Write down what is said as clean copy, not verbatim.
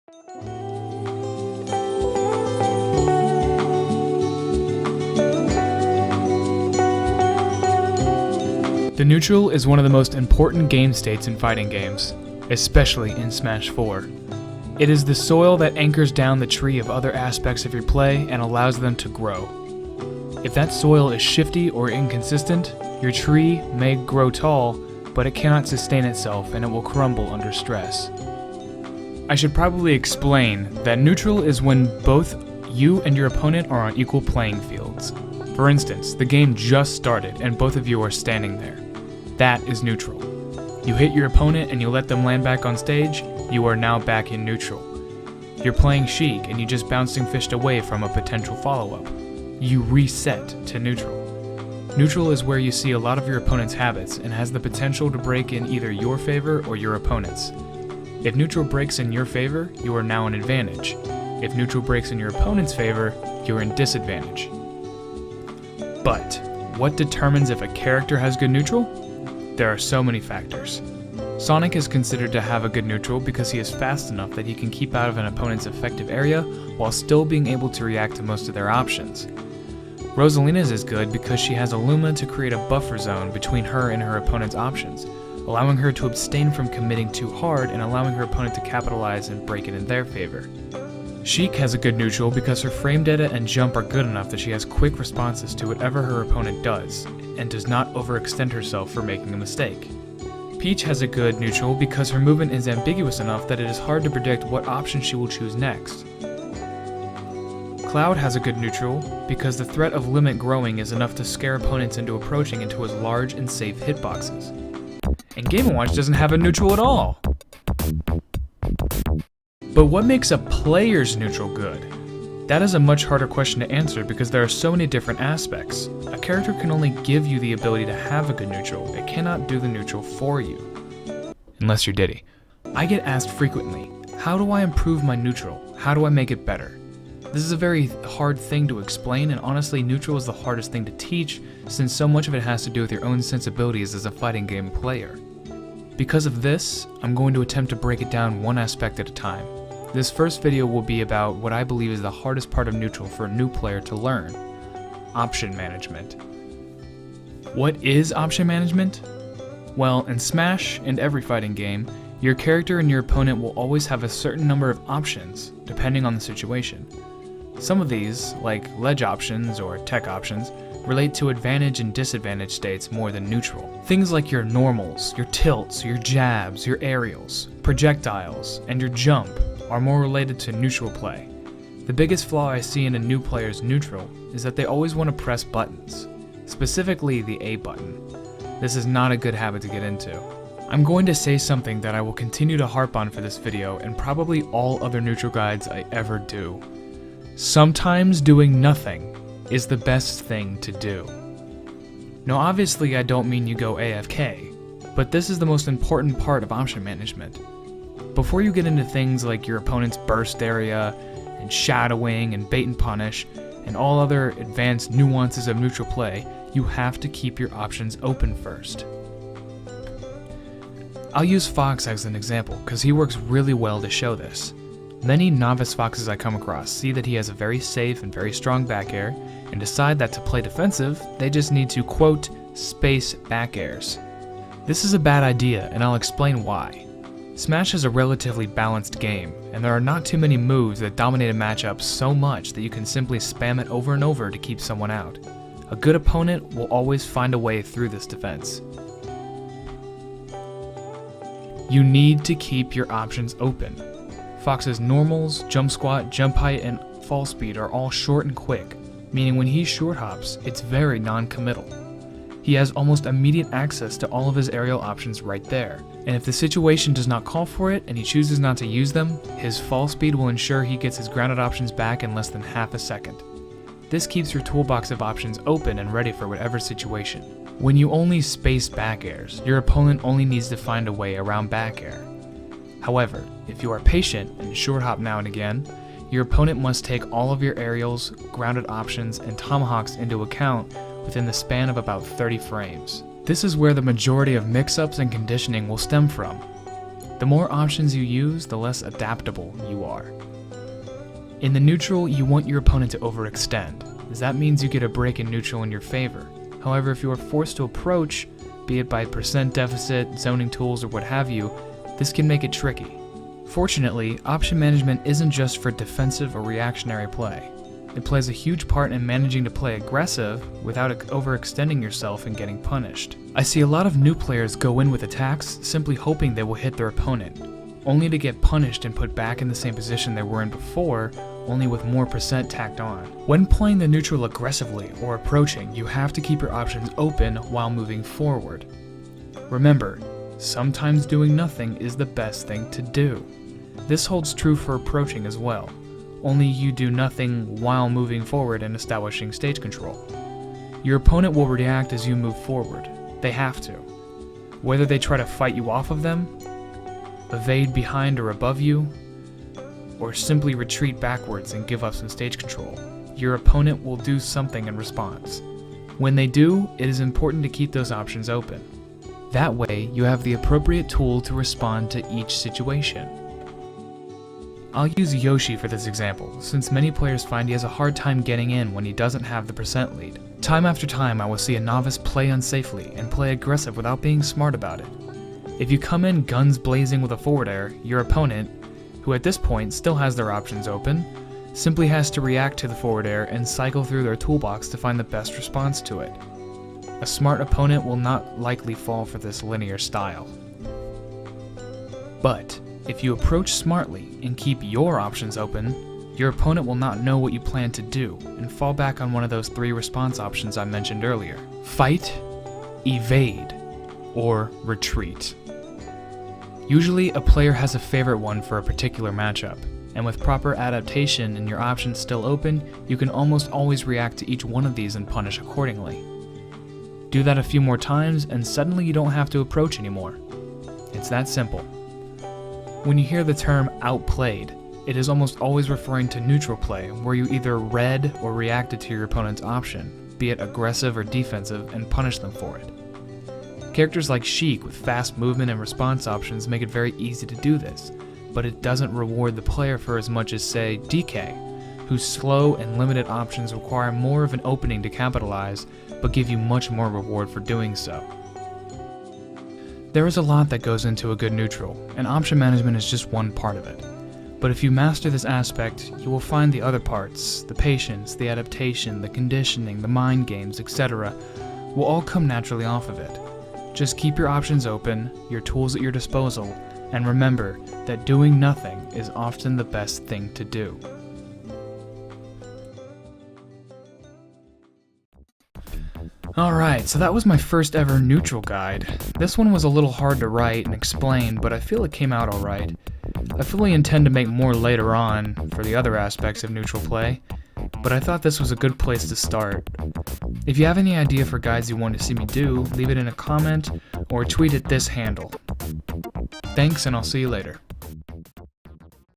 The neutral is one of the most important game states in fighting games, especially in Smash 4. It is the soil that anchors down the tree of other aspects of your play and allows them to grow. If that soil is shifty or inconsistent, your tree may grow tall, but it cannot sustain itself and it will crumble under stress. I should probably explain that neutral is when both you and your opponent are on equal playing fields. For instance, the game just started and both of you are standing there. That is neutral. You hit your opponent and you let them land back on stage, you are now back in neutral. You're playing Sheik and you just bouncing fished away from a potential follow-up. You reset to neutral. Neutral is where you see a lot of your opponent's habits and has the potential to break in either your favor or your opponent's. If neutral breaks in your favor, you are now in advantage. If neutral breaks in your opponent's favor, you're in disadvantage. But what determines if a character has good neutral? There are so many factors. Sonic is considered to have a good neutral because he is fast enough that he can keep out of an opponent's effective area while still being able to react to most of their options. Rosalina's is good because she has a Luma to create a buffer zone between her and her opponent's options, allowing her to abstain from committing too hard and allowing her opponent to capitalize and break it in their favor. Sheik has a good neutral because her frame data and jump are good enough that she has quick responses to whatever her opponent does, and does not overextend herself for making a mistake. Peach has a good neutral because her movement is ambiguous enough that it is hard to predict what option she will choose next. Cloud has a good neutral because the threat of limit growing is enough to scare opponents into approaching into his large and safe hitboxes. And Game & Watch doesn't have a neutral at all! But what makes a player's neutral good? That is a much harder question to answer because there are so many different aspects. A character can only give you the ability to have a good neutral, it cannot do the neutral for you. Unless you're Diddy. I get asked frequently, how do I improve my neutral? How do I make it better? This is a very hard thing to explain, and honestly neutral is the hardest thing to teach since so much of it has to do with your own sensibilities as a fighting game player. Because of this, I'm going to attempt to break it down one aspect at a time. This first video will be about what I believe is the hardest part of neutral for a new player to learn: option management. What is option management? Well, in Smash and every fighting game, your character and your opponent will always have a certain number of options, depending on the situation. Some of these, like ledge options or tech options, relate to advantage and disadvantage states more than neutral. Things like your normals, your tilts, your jabs, your aerials, projectiles, and your jump are more related to neutral play. The biggest flaw I see in a new player's neutral is that they always want to press buttons, specifically the A button. This is not a good habit to get into. I'm going to say something that I will continue to harp on for this video and probably all other neutral guides I ever do. Sometimes doing nothing is the best thing to do. Now obviously I don't mean you go AFK, but this is the most important part of option management. Before you get into things like your opponent's burst area, and shadowing, and bait and punish, and all other advanced nuances of neutral play, you have to keep your options open first. I'll use Fox as an example, because he works really well to show this. Many novice Foxes I come across see that he has a very safe and very strong back air, and decide that to play defensive, they just need to, quote, space back airs. This is a bad idea, and I'll explain why. Smash is a relatively balanced game, and there are not too many moves that dominate a matchup so much that you can simply spam it over and over to keep someone out. A good opponent will always find a way through this defense. You need to keep your options open. Fox's normals, jump squat, jump height, and fall speed are all short and quick, meaning when he short hops, it's very non-committal. He has almost immediate access to all of his aerial options right there, and if the situation does not call for it and he chooses not to use them, his fall speed will ensure he gets his grounded options back in less than half a second. This keeps your toolbox of options open and ready for whatever situation. When you only space back airs, your opponent only needs to find a way around back air. However, if you are patient and short hop now and again, your opponent must take all of your aerials, grounded options, and tomahawks into account within the span of about 30 frames. This is where the majority of mix-ups and conditioning will stem from. The more options you use, the less adaptable you are. In the neutral, you want your opponent to overextend, as that means you get a break in neutral in your favor. However, if you are forced to approach, be it by percent deficit, zoning tools, or what have you, this can make it tricky. Fortunately, option management isn't just for defensive or reactionary play. It plays a huge part in managing to play aggressive without overextending yourself and getting punished. I see a lot of new players go in with attacks simply hoping they will hit their opponent, only to get punished and put back in the same position they were in before, only with more percent tacked on. When playing the neutral aggressively or approaching, you have to keep your options open while moving forward. Remember, sometimes doing nothing is the best thing to do. This holds true for approaching as well, only you do nothing while moving forward and establishing stage control. Your opponent will react as you move forward. They have to. Whether they try to fight you off of them, evade behind or above you, or simply retreat backwards and give up some stage control, your opponent will do something in response. When they do, it is important to keep those options open. That way, you have the appropriate tool to respond to each situation. I'll use Yoshi for this example, since many players find he has a hard time getting in when he doesn't have the percent lead. Time after time, I will see a novice play unsafely and play aggressive without being smart about it. If you come in guns blazing with a forward air, your opponent, who at this point still has their options open, simply has to react to the forward air and cycle through their toolbox to find the best response to it. A smart opponent will not likely fall for this linear style. But if you approach smartly and keep your options open, your opponent will not know what you plan to do and fall back on one of those 3 response options I mentioned earlier: fight, evade, or retreat. Usually, a player has a favorite one for a particular matchup, and with proper adaptation and your options still open, you can almost always react to each one of these and punish accordingly. Do that a few more times and suddenly you don't have to approach anymore. It's that simple. When you hear the term outplayed, it is almost always referring to neutral play, where you either read or reacted to your opponent's option, be it aggressive or defensive, and punish them for it. Characters like Sheik with fast movement and response options make it very easy to do this, but it doesn't reward the player for as much as, say, DK, whose slow and limited options require more of an opening to capitalize, but give you much more reward for doing so. There is a lot that goes into a good neutral, and option management is just one part of it. But if you master this aspect, you will find the other parts, the patience, the adaptation, the conditioning, the mind games, etc., will all come naturally off of it. Just keep your options open, your tools at your disposal, and remember that doing nothing is often the best thing to do. Alright, so that was my first ever neutral guide. This one was a little hard to write and explain, but I feel it came out alright. I fully intend to make more later on for the other aspects of neutral play, but I thought this was a good place to start. If you have any idea for guides you want to see me do, leave it in a comment or tweet at this handle. Thanks, and I'll see you later.